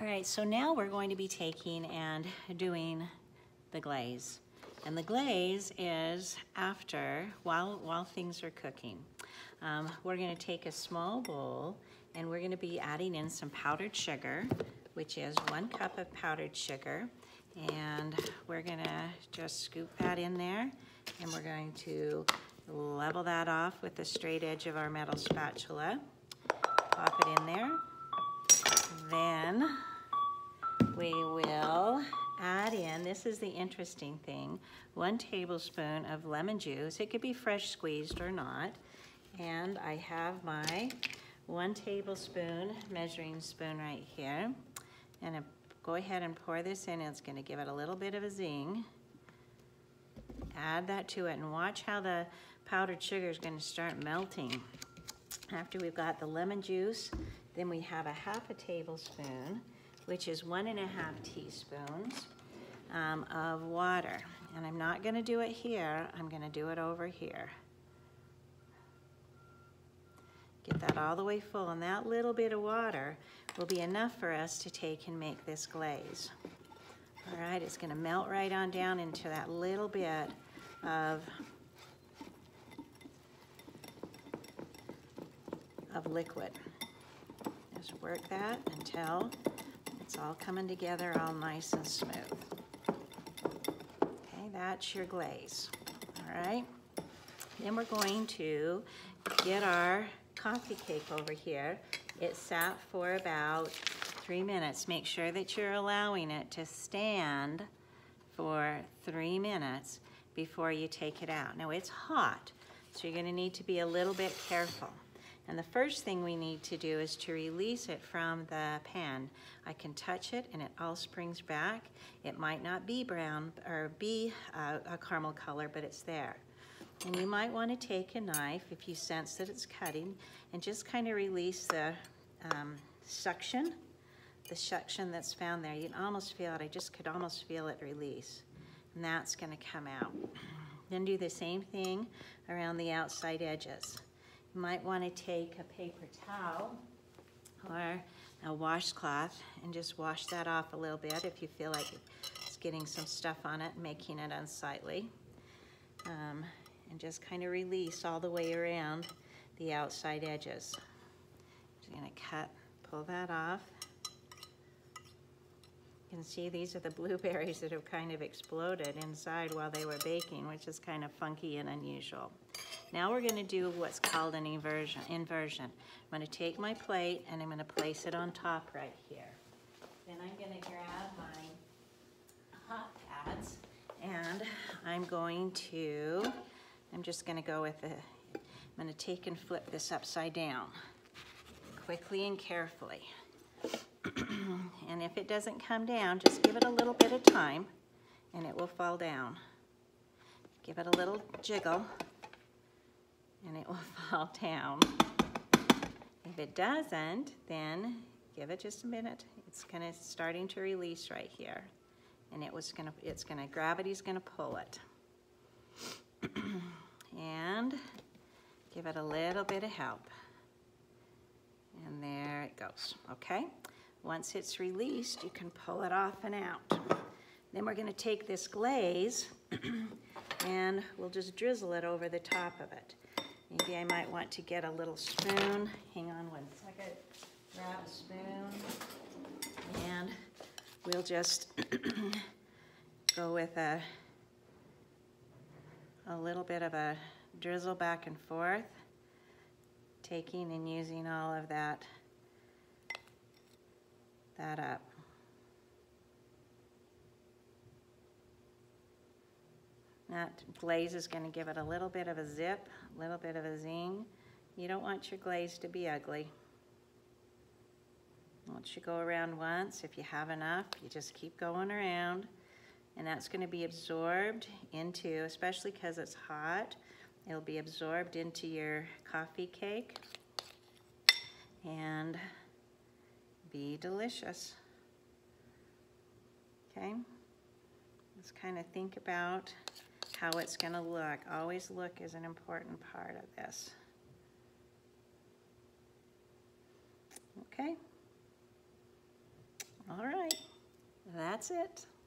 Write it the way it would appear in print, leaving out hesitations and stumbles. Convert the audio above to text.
All right, so now we're going to be taking and doing the glaze. And the glaze is after, while things are cooking. We're gonna take a small bowl and we're gonna be adding in some powdered sugar, which is 1 cup of powdered sugar. And we're gonna just scoop that in there and we're going to level that off with the straight edge of our metal spatula. Pop it in there. Then we will add in, this is the interesting thing, 1 tablespoon of lemon juice. It could be fresh squeezed or not. And I have my 1 tablespoon measuring spoon right here. And go ahead and pour this in. It's going to give it a little bit of a zing. Add that to it and watch how the powdered sugar is going to start melting. After we've got the lemon juice, then we have a 1/2 tablespoon, which is 1½ teaspoons of water. And I'm not going to do it here, I'm going to do it over here. Get that all the way full, and that little bit of water will be enough for us to take and make this glaze. All right, it's going to melt right on down into that little bit of liquid. Just work that until it's all coming together all nice and smooth. Okay, that's your glaze. All right, then we're going to get our coffee cake over here. It sat for about 3 minutes. Make sure that you're allowing it to stand for 3 minutes before you take it out. Now it's hot, so you're going to need to be a little bit careful. And the first thing we need to do is to release it from the pan. I can touch it and it all springs back. It might not be brown or be a caramel color, but it's there. And you might want to take a knife if you sense that it's cutting and just kind of release the suction that's found there. You can almost feel it. I just could almost feel it release. And that's going to come out. Then do the same thing around the outside edges. You might want to take a paper towel or a washcloth and just wash that off a little bit if you feel like it's getting some stuff on it, making it unsightly. And just kind of release all the way around the outside edges. Just going to pull that off. You can see these are the blueberries that have kind of exploded inside while they were baking, which is kind of funky and unusual. Now we're going to do what's called an inversion. I'm going to take my plate and I'm going to place it on top right here. Then I'm going to grab my hot pads and I'm just going to go with I'm going to take and flip this upside down quickly and carefully. And if it doesn't come down, just give it a little bit of time and it will fall down. Give it a little jiggle and it will fall down. If it doesn't, then give it just a minute. It's starting to release right here. And gravity's gonna pull it. And give it a little bit of help. And there it goes, okay? Once it's released, you can pull it off and out. Then we're gonna take this glaze and we'll just drizzle it over the top of it. Maybe I might want to get a little spoon. Hang on 1 second. Grab a spoon and we'll just go with a little bit of a drizzle back and forth, taking and using all of that up. That glaze is going to give it a little bit of a zip, a little bit of a zing. You don't want your glaze to be ugly. Once you go around once, if you have enough, you just keep going around. And that's going to be absorbed into, especially because it's hot, it'll be absorbed into your coffee cake and be delicious. Okay? Let's kind of think about how it's going to look. Always look is an important part of this. Okay? All that's it.